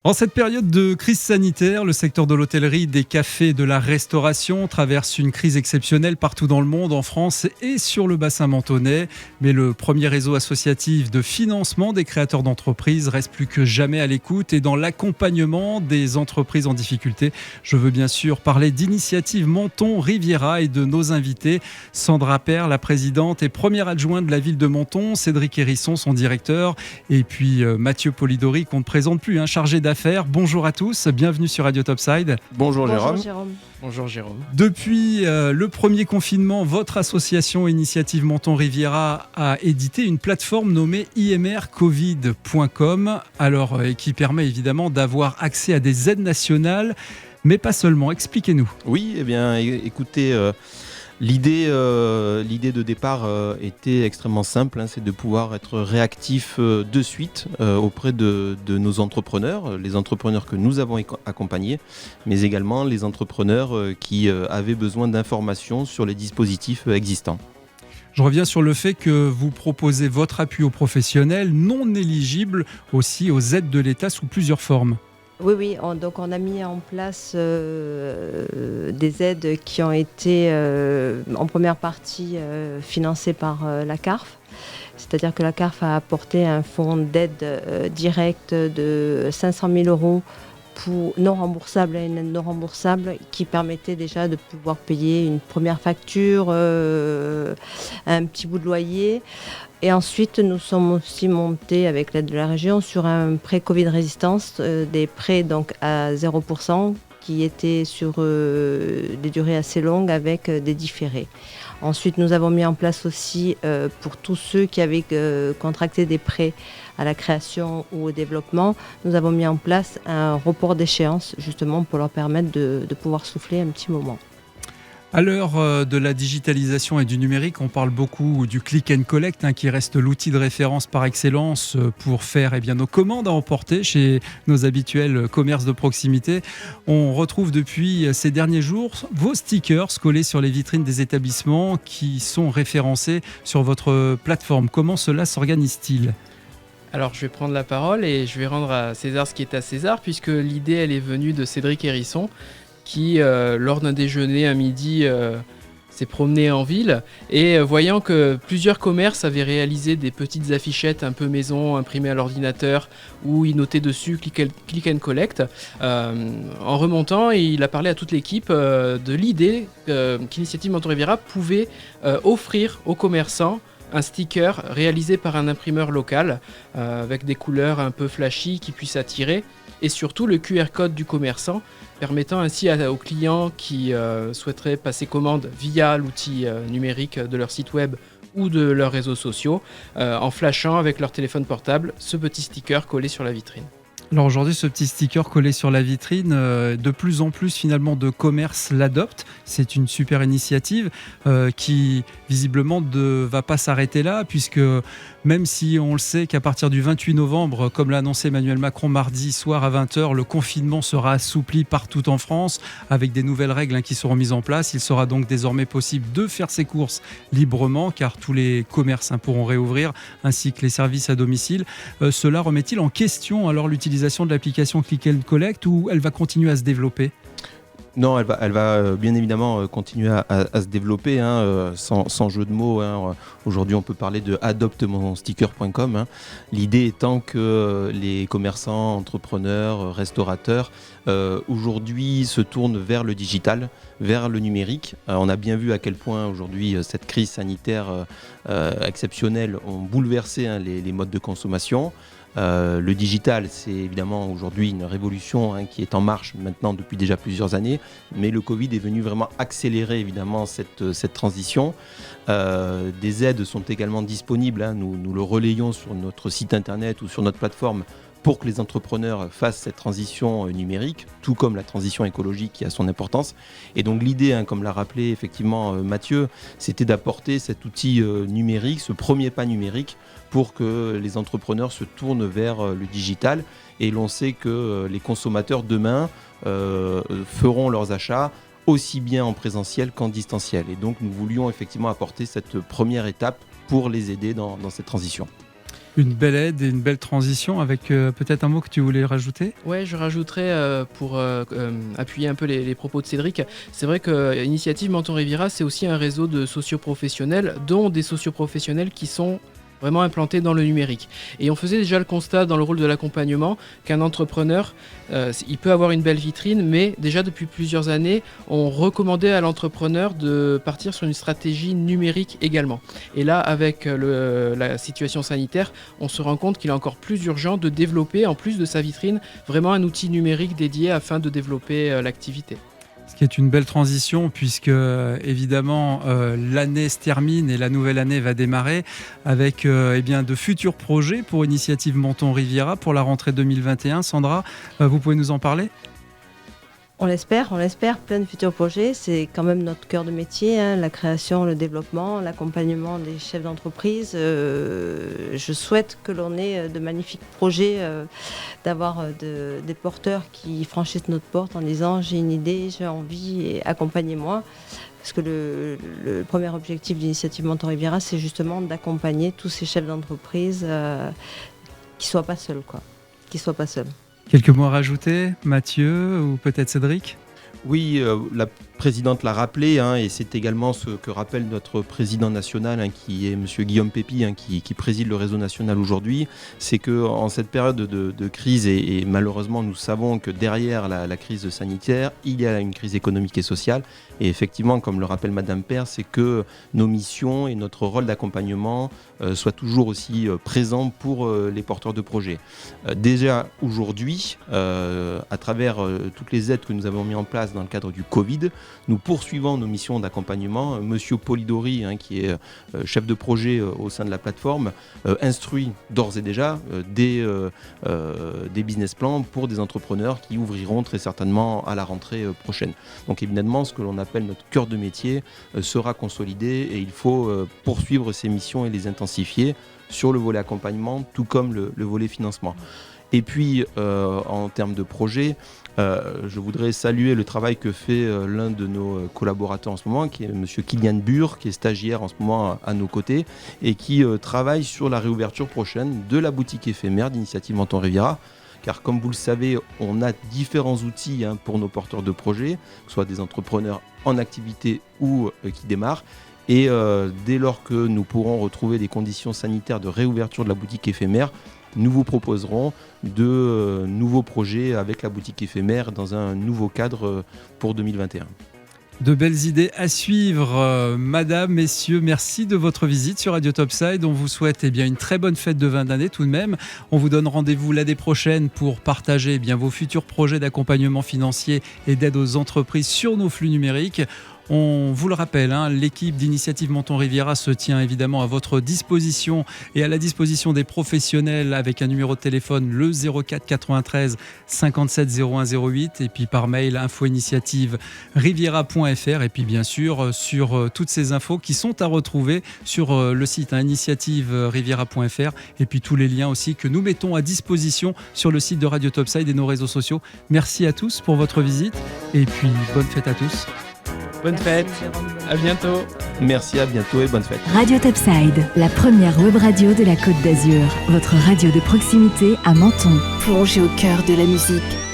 En cette période de crise sanitaire, le secteur de l'hôtellerie, des cafés, de la restauration traverse une crise exceptionnelle partout dans le monde, en France et sur le bassin menthonnais. Mais le premier réseau associatif de financement des créateurs d'entreprises reste plus que jamais à l'écoute et dans l'accompagnement des entreprises en difficulté. Je veux bien sûr parler d'Initiative Menton Riviera et de nos invités. Sandra Perre, la présidente et première adjointe de la ville de Menton, Cédric Hérisson, son directeur, et puis Mathieu Polidori, qu'on ne présente plus, chargé d'affaires. Bonjour à tous, bienvenue sur Radio Topside. Bonjour Jérôme. Bonjour Jérôme. Depuis le premier confinement, votre association Initiative Menton Riviera a édité une plateforme nommée imrcovid.com, qui permet évidemment d'avoir accès à des aides nationales, mais pas seulement. Expliquez-nous. Oui, écoutez, l'idée de départ était extrêmement simple, c'est de pouvoir être réactif de suite auprès de nos entrepreneurs, les entrepreneurs que nous avons accompagnés, mais également les entrepreneurs qui avaient besoin d'informations sur les dispositifs existants. Je reviens sur le fait que vous proposez votre appui aux professionnels non éligibles aussi aux aides de l'État sous plusieurs formes. Oui, donc on a mis en place des aides qui ont été en première partie financées par la CARF. C'est-à-dire que la CARF a apporté un fonds d'aide directe de 500 000 euros pour non remboursable et une aide non remboursable qui permettait déjà de pouvoir payer une première facture, un petit bout de loyer. Et ensuite, nous sommes aussi montés avec l'aide de la région sur un prêt Covid résistance, des prêts donc à 0% qui étaient sur des durées assez longues avec des différés. Ensuite, nous avons mis en place aussi pour tous ceux qui avaient contracté des prêts à la création ou au développement, nous avons mis en place un report d'échéance justement pour leur permettre de pouvoir souffler un petit moment. À l'heure de la digitalisation et du numérique, on parle beaucoup du click and collect qui reste l'outil de référence par excellence pour faire nos commandes à emporter chez nos habituels commerces de proximité. On retrouve depuis ces derniers jours vos stickers collés sur les vitrines des établissements qui sont référencés sur votre plateforme. Comment cela s'organise-t-il ? Alors je vais prendre la parole et je vais rendre à César ce qui est à César, puisque l'idée elle est venue de Cédric Hérisson qui, lors d'un déjeuner à midi, s'est promené en ville et voyant que plusieurs commerces avaient réalisé des petites affichettes un peu maison imprimées à l'ordinateur où il notait dessus click and collect, en remontant, il a parlé à toute l'équipe de l'idée qu'Initiative Menton Riviera pouvait offrir aux commerçants un sticker réalisé par un imprimeur local avec des couleurs un peu flashy qui puissent attirer, et surtout le QR code du commerçant permettant ainsi aux clients qui souhaiteraient passer commande via l'outil numérique de leur site web ou de leurs réseaux sociaux, en flashant avec leur téléphone portable ce petit sticker collé sur la vitrine. Alors aujourd'hui, ce petit sticker collé sur la vitrine, de plus en plus finalement de commerces l'adoptent. C'est une super initiative qui visiblement ne va pas s'arrêter là, puisque même si on le sait qu'à partir du 28 novembre, comme l'a annoncé Emmanuel Macron mardi soir à 20h, le confinement sera assoupli partout en France avec des nouvelles règles qui seront mises en place. Il sera donc désormais possible de faire ses courses librement car tous les commerces pourront réouvrir ainsi que les services à domicile. Cela remet-il en question alors l'utilisation de l'application Click and Collect ou elle va continuer à se développer ? Non, elle va bien évidemment continuer à se développer, sans jeu de mots. Aujourd'hui, on peut parler de adoptemonsticker.com. L'idée étant que les commerçants, entrepreneurs, restaurateurs, aujourd'hui se tournent vers le digital, vers le numérique. On a bien vu à quel point aujourd'hui cette crise sanitaire exceptionnelle ont bouleversé les modes de consommation. Le digital, c'est évidemment aujourd'hui une révolution qui est en marche maintenant depuis déjà plusieurs années, mais le Covid est venu vraiment accélérer évidemment cette transition. Des aides sont également disponibles, nous le relayons sur notre site internet ou sur notre plateforme pour que les entrepreneurs fassent cette transition numérique, tout comme la transition écologique qui a son importance. Et donc l'idée, comme l'a rappelé effectivement Mathieu, c'était d'apporter cet outil numérique, ce premier pas numérique, pour que les entrepreneurs se tournent vers le digital. Et l'on sait que les consommateurs demain feront leurs achats aussi bien en présentiel qu'en distanciel. Et donc nous voulions effectivement apporter cette première étape pour les aider dans cette transition. Une belle aide et une belle transition avec peut-être un mot que tu voulais rajouter ? Ouais, je rajouterais pour appuyer un peu les propos de Cédric. C'est vrai que Initiative Menton Riviera, c'est aussi un réseau de socioprofessionnels, dont des socioprofessionnels qui sont vraiment implantés dans le numérique. Et on faisait déjà le constat dans le rôle de l'accompagnement qu'un entrepreneur, il peut avoir une belle vitrine, mais déjà depuis plusieurs années, on recommandait à l'entrepreneur de partir sur une stratégie numérique également. Et là, avec la situation sanitaire, on se rend compte qu'il est encore plus urgent de développer, en plus de sa vitrine, vraiment un outil numérique dédié afin de développer l'activité. Ce qui est une belle transition puisque évidemment l'année se termine et la nouvelle année va démarrer avec de futurs projets pour Initiative Menton Riviera pour la rentrée 2021. Sandra, vous pouvez nous en parler ? On l'espère, plein de futurs projets. C'est quand même notre cœur de métier, la création, le développement, l'accompagnement des chefs d'entreprise. Je souhaite que l'on ait de magnifiques projets, d'avoir des porteurs qui franchissent notre porte en disant j'ai une idée, j'ai envie et accompagnez-moi. Parce que le premier objectif d'Initiative Menton Riviera, c'est justement d'accompagner tous ces chefs d'entreprise qui ne soient pas seuls. Quelques mots à rajouter, Mathieu ou peut-être Cédric ? Oui, la présidente l'a rappelé, et c'est également ce que rappelle notre président national, qui est M. Guillaume Pépi, qui préside le réseau national aujourd'hui, c'est qu'en cette période de crise, et malheureusement nous savons que derrière la crise sanitaire, il y a une crise économique et sociale, et effectivement, comme le rappelle Madame Père, c'est que nos missions et notre rôle d'accompagnement soient toujours aussi présents pour les porteurs de projets. Déjà aujourd'hui, à travers toutes les aides que nous avons mis en place dans le cadre du Covid, nous poursuivons nos missions d'accompagnement. Monsieur Polidori, qui est chef de projet au sein de la plateforme, instruit d'ores et déjà des business plans pour des entrepreneurs qui ouvriront très certainement à la rentrée prochaine. Donc évidemment, ce que l'on appelle notre cœur de métier sera consolidé et il faut poursuivre ces missions et les intensifier sur le volet accompagnement, tout comme le volet financement. Et puis, en termes de projet, je voudrais saluer le travail que fait l'un de nos collaborateurs en ce moment, qui est M. Kylian Bure, qui est stagiaire en ce moment à nos côtés et qui travaille sur la réouverture prochaine de la boutique éphémère d'Initiative Menton Riviera. Car comme vous le savez, on a différents outils pour nos porteurs de projets, que ce soit des entrepreneurs en activité ou qui démarrent. Et dès lors que nous pourrons retrouver des conditions sanitaires de réouverture de la boutique éphémère, nous vous proposerons de nouveaux projets avec la boutique éphémère dans un nouveau cadre pour 2021. De belles idées à suivre. Madame, messieurs, merci de votre visite sur Radio Topside. On vous souhaite une très bonne fête de fin d'année tout de même. On vous donne rendez-vous l'année prochaine pour partager vos futurs projets d'accompagnement financier et d'aide aux entreprises sur nos flux numériques. On vous le rappelle, l'équipe d'Initiative Menton Riviera se tient évidemment à votre disposition et à la disposition des professionnels avec un numéro de téléphone, le 04 93 57 01 08, et puis par mail info-initiative-riviera.fr, et puis bien sûr sur toutes ces infos qui sont à retrouver sur le site initiative-riviera.fr, et puis tous les liens aussi que nous mettons à disposition sur le site de Radio Topside et nos réseaux sociaux. Merci à tous pour votre visite et puis bonne fête à tous. Bonne fête, à bientôt. Merci, à bientôt et bonne fête. Radio Topside, la première web radio de la Côte d'Azur. Votre radio de proximité à Menton. Plongée au cœur de la musique.